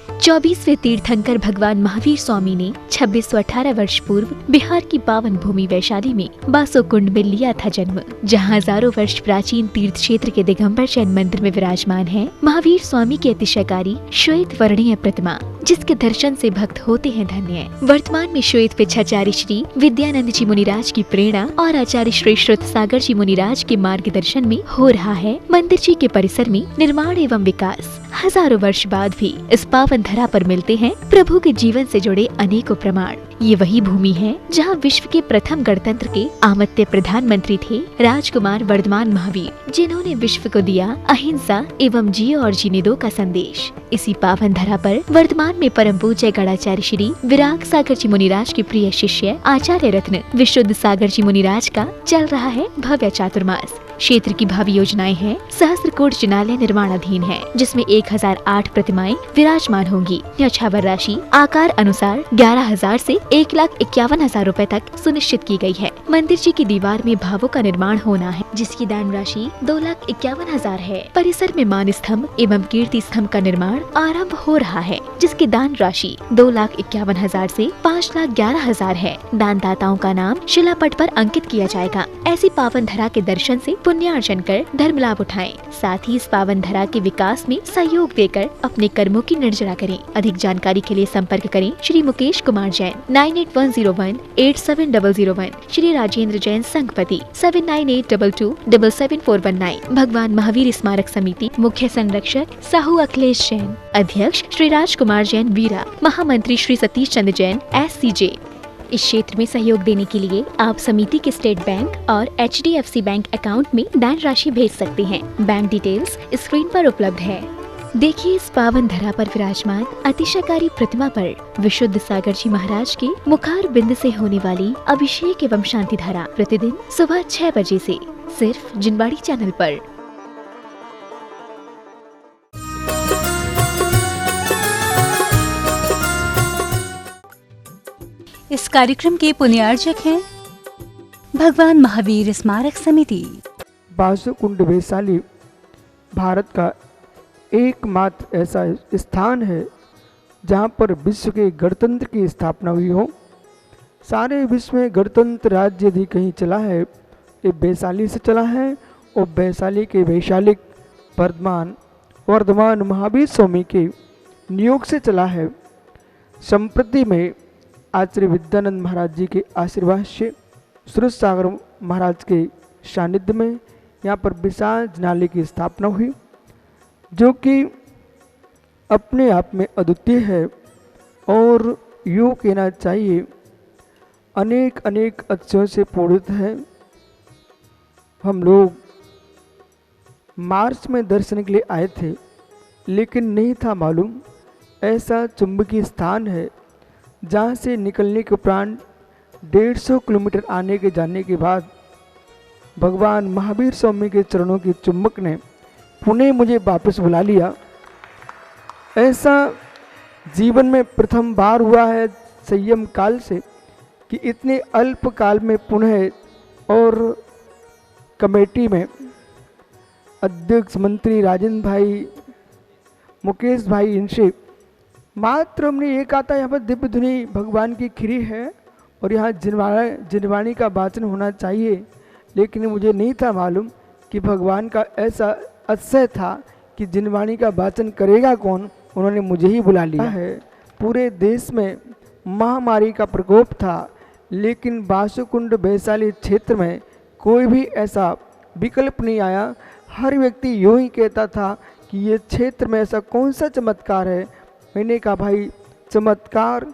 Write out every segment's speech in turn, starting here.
24वें तीर्थंकर भगवान महावीर स्वामी ने 2618 वर्ष पूर्व बिहार की पावन भूमि वैशाली में बासोकुंड में लिया था जन्म, जहां हजारों वर्ष प्राचीन तीर्थ क्षेत्र के दिगंबर जैन मंदिर में विराजमान है महावीर स्वामी की अतिशयकारी श्वेत वर्णीय प्रतिमा, जिसके दर्शन से भक्त होते हैं धन्य। वर्तमान में श्वेत पिछाचार्य श्री विद्यानंद जी मुनिराज की प्रेरणा और आचार्य श्री श्रुत सागर जी मुनिराज के मार्गदर्शन में हो रहा है मंदिर जी के परिसर में निर्माण एवं विकास। हजारों वर्ष बाद भी इस पावन धरा पर मिलते हैं प्रभु के जीवन से जुड़े अनेकों प्रमाण। ये वही भूमि है जहां विश्व के प्रथम गणतंत्र के आमत्य प्रधानमंत्री थे राजकुमार वर्धमान महावीर, जिन्होंने विश्व को दिया अहिंसा एवं जियो और जीने दो का संदेश। इसी पावन धरा पर वर्तमान में परम पूज्य गणाचार्य श्री विराग सागर जी मुनिराज के प्रिय शिष्य आचार्य रत्न विशुद्ध सागर जी मुनिराज का चल रहा है भव्य चातुर्मास। क्षेत्र की भावी योजनाएं हैं सहस्त्रकोट जिनालय निर्माणाधीन है, जिसमें 1008 प्रतिमाएं विराजमान होंगी। न्यौछावर राशि आकार अनुसार 11,000 से 1,51,000 रूपए तक सुनिश्चित की गई है। मंदिर जी की दीवार में भावों का निर्माण होना है, जिसकी दान राशि 2,51,000 है। परिसर में मान स्तंभ एवं कीर्ति स्तंभ का निर्माण आरंभ हो रहा है, जिसकी दान राशि 2,51,000 से 5,11,000 है। दानदाताओं का नाम शिलापट पर अंकित किया जाएगा। ऐसी पावन धरा के दर्शन से पुण्यार्जन कर धर्म लाभ उठाएं। साथ ही इस पावन धरा के विकास में सहयोग देकर अपने कर्मों की निर्जरा करें। अधिक जानकारी के लिए संपर्क करें श्री मुकेश कुमार जैन 9810187001, श्री राजेंद्र जैन संघपति 7982277419। भगवान महावीर स्मारक समिति मुख्य संरक्षक साहू अखिलेश जैन, अध्यक्ष श्री राजकुमार जैन वीरा, महामंत्री श्री सतीश चंद्र जैन SCJ। इस क्षेत्र में सहयोग देने के लिए आप समिति के स्टेट बैंक और HDFC बैंक अकाउंट में दान राशि भेज सकते हैं। बैंक डिटेल्स स्क्रीन पर उपलब्ध है। देखिए इस पावन धरा पर विराजमान अतिशयकारी प्रतिमा पर विशुद्ध सागर जी महाराज के मुखार बिंद से होने वाली अभिषेक एवं शांति धारा प्रतिदिन सुबह 6 बजे से सिर्फ जिनवाड़ी चैनल पर। इस कार्यक्रम के पुण्यार्जक हैं भगवान महावीर स्मारक समिति। बासोकुंड वैशाली भारत का एकमात्र ऐसा स्थान है जहाँ पर विश्व के गणतंत्र की स्थापना हुई हो। सारे विश्व में गणतंत्र राज्य यदि कहीं चला है ये वैशाली से चला है, और वैशाली के वैशालिक वर्धमान महावीर स्वामी के नियोग से चला है। संप्रति में आचार्य विद्यानंद महाराज जी के आशीर्वाद से श्रुत सागर महाराज के सानिध्य में यहाँ पर विशाल जिनालय की स्थापना हुई, जो कि अपने आप में अद्वितीय है और यूँ कहना चाहिए अनेक अनेक अतिशयों से पूरित है। हम लोग मार्च में दर्शन के लिए आए थे, लेकिन नहीं था मालूम ऐसा चुंबकीय स्थान है जहाँ से निकलने के उपरांत 150 किलोमीटर आने के जाने के बाद भगवान महावीर स्वामी के चरणों की चुंबक ने पुनः मुझे वापस बुला लिया। ऐसा जीवन में प्रथम बार हुआ है संयम काल से कि इतने अल्प काल में पुनः, और कमेटी में अध्यक्ष मंत्री राजेंद्र भाई, मुकेश भाई, इनसे मात्र हमने ये कहा था यहाँ पर दिव्य धुनी भगवान की खिरी है और यहाँ जिनवाणी का वाचन होना चाहिए, लेकिन मुझे नहीं था मालूम कि भगवान का ऐसा अतिशय था कि जिनवाणी का वाचन करेगा कौन, उन्होंने मुझे ही बुला लिया है। पूरे देश में महामारी का प्रकोप था, लेकिन बासोकुंड वैशाली क्षेत्र में कोई भी ऐसा विकल्प नहीं आया। हर व्यक्ति यूँ ही कहता था कि ये क्षेत्र में ऐसा कौन सा चमत्कार है। मैंने कहा भाई चमत्कार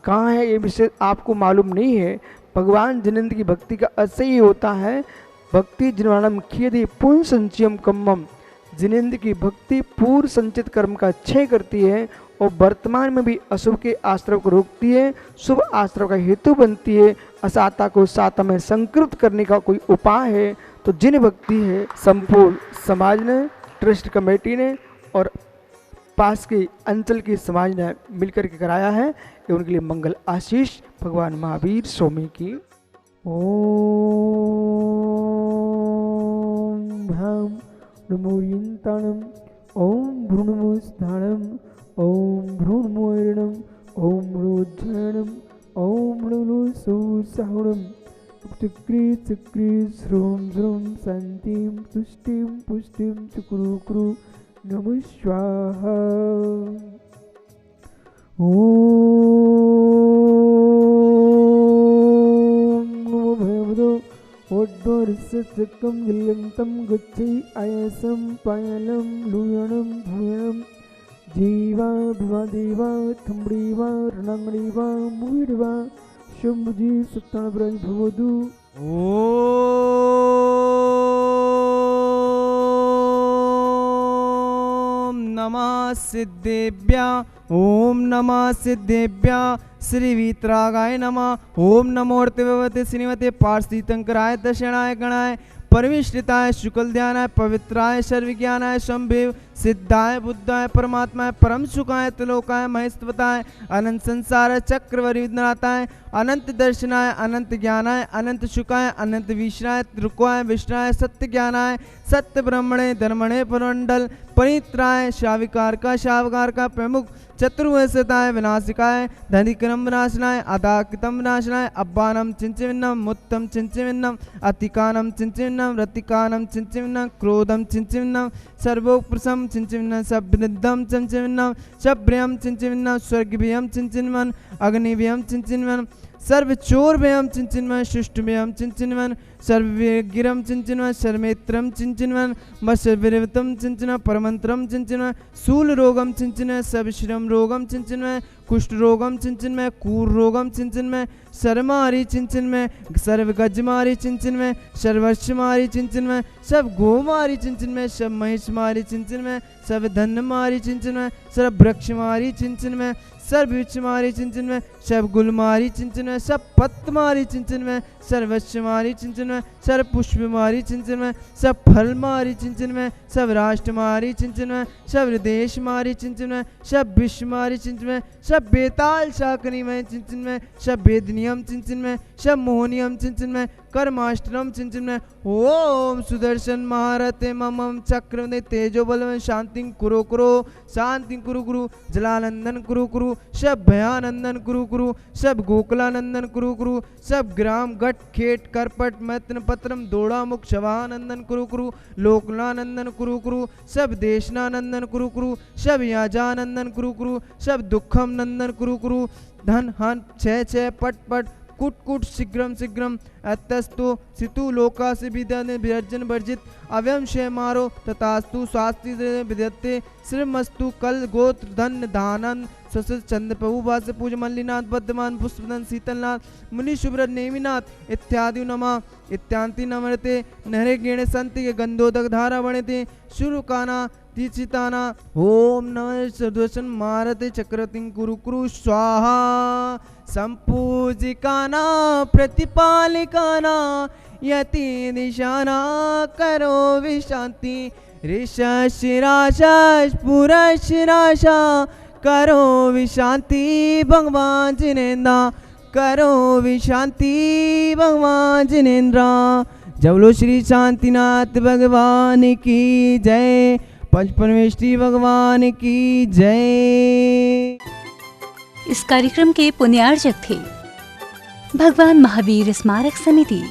कहाँ है ये विषय आपको मालूम नहीं है। भगवान जिनेंद्र की भक्ति का ऐसे ही होता है। भक्ति जिनवाणम खियदि पुण्य संचयम कम्मम। जिनेंद्र की भक्ति पूर्व संचित कर्म का क्षय करती है और वर्तमान में भी अशुभ के आश्रव को रोकती है, शुभ आश्रव का हेतु बनती है। असाता को साता में संकृत करने का कोई उपाय है तो जिन भक्ति है संपूर्ण समाज ने, ट्रस्ट कमेटी ने और पास के अंचल के समाज ने मिलकर के कराया है। ये उनके लिए मंगल आशीष भगवान महावीर स्वामी की। ओम भ्रम नमो यंताणम, ओम भ्रूणमुस्थाणम, ओम भ्रूणमोरणम ओम रोज्जनम ओम सुसाहुणम चक्री चक्री श्रूम श्रूम शांतिम तुष्टिम पुष्टिम चुक्रु कुरु नमः स्वाहा। ओम नमो भगवतो ओड्डोरसचकं विलंतं गच्छै आयासं पायलं लूयणं भूयणं जीवा भिवा देवा थंबड़ीवा रणंगड़ीवा मुविड़वा शंभुजी सत्ताब्रज भवदु। ओम नमः सिद्धेभ्या ओम नमः सिद्धेभ्या श्री वीतरागाय नमः। ओम नमो भगवते श्रीमते पार्थितंकराय दक्षिणाय गणाय परमेष्ठिताय शुक्ल ध्यानाय पवित्राय सर्वज्ञानाय शंभेव सिद्धाय बुद्धाय परमात्माय परम सुखाय त्रिलोकाय महेश्वताय अनंत संसार चक्रवर्ती विघ्ननाथाय अनंत दर्शनाय अनंत ज्ञानाय अनंत सुखाय अनंत विश्राय त्रिकोय विष्णाय सत्य ज्ञानाय सत्य ब्रह्मणे धर्मणे परमंडल परित्राय शाविकार का प्रमुख चतुर्वशताय विनाशिकाय धनिक्रम विनाशनाय अदाकृतम विनाशनाय अब्बानम चिंचिविन्नम मुत्तम चिंचिविन्नम अतिकानम चिंचिविन्नम रतिकानम चिंचिविन्नम क्रोधम चिंचिविन्नम सर्वोप्रसम चिंचिविन्नम शब्दम चिंचिविन्नम शब्रयम चिंचिविन्नम स्वर्गभयम चिंचिन्वन अग्निभयम चिंचिन्वन सर्वचोर व्यम चिंचिन्वन शिष्टभयम चिंचिन्वन सर्वगिरम चिंचिन्वन सर्वेत्रम चिंचिन्वन मत्स्यविरवतम चिंचिन्वन परमंत्रम चिंचिन्वन सूल रोगम चिंचिन्वन सर्वश्रम रोगम चिंचिन्वन कुष्ठ रोगम चिंचिन्वन कूर रोगम चिंचिन्वन सर्वमारी चिंचिन्वन सर्वगजमारी चिंचिन्वन सर्वश्मारी चिंचिन्वन सब गोमारी चिंचिन्वन सब महिषमारी चिंचिन्वन सब धनमारी चिंचिन्वन सब वृक्षमारी चिंचिन्वन सर्व विचमारी चिंचन में सब गुलमारी चिंचन में सब पत्तमारी चिंचन में सर्वस्वमारी चिंचन में सर्व पुष्पमारी चिंचन में सब फलमारी चिंचन में सब राष्ट्रमारी चिंचन में सब देश मारी चिंचन में सब विश्वमारी चिंचन में सब बेताल शाकनी में चिंचन में सब वेदनियम चिंचन में सब मोहनियम चिंचन में कर्माष्टरम चिंचन में ओम सुदर्शन महारते मम चक्र में तेजो बल में शांति कुरु कुरु शांति कुरु कुरु जलानंदन कुरु कुरु सब भयानंदन कुरु कुरु सब गोकुलानंदन कुरु कुरु सब ग्राम गट खेट करपट मैत्र पत्रम दोड़ा मुख शवानंदन कुरु कुरु लोकलानंदन कुरु कुरु सब देशनानंदन कुरु कुरु सब याजानंदन कुरु कुरु सब दुखम नंदन कुरु कुरु धन हन छह छह पट पट कुट कुट शीघ्रम शीघ्रम अतस्तु सितु लोका से विरजन वर्जित अव्यम शय मारो तथास्तु स्वास्थ्य विद्यते श्रीमस्तु कल गोत्र धन धानन ससुर चंद्र प्रभु वास पूज मल्लिनाथ बद्धमान पुष्पदन शीतलनाथ मुनि शुभ्र नेमिनाथ इत्यादि नमा इत्यांति नमरते नहरे गेणे संति के गंधोदक धारा बणते शुरुकाना तीचिताना ओम नमः सर्वदर्शन मारते चक्रतिं कुरु कुरु स्वाहा संपूजिकाना प्रतिपालिकाना यति निशाना करो विशांति ऋषा शिराशा पुरा शिराशा करो विशांति भगवान जिनेन्द्रा करो विशांति भगवान जिनेन्द्रा। जय बोलो श्री शांतिनाथ भगवान की जय पंच परमेष्ठी भगवान की जय। इस कार्यक्रम के पुण्यार्चक थे भगवान महावीर स्मारक समिति।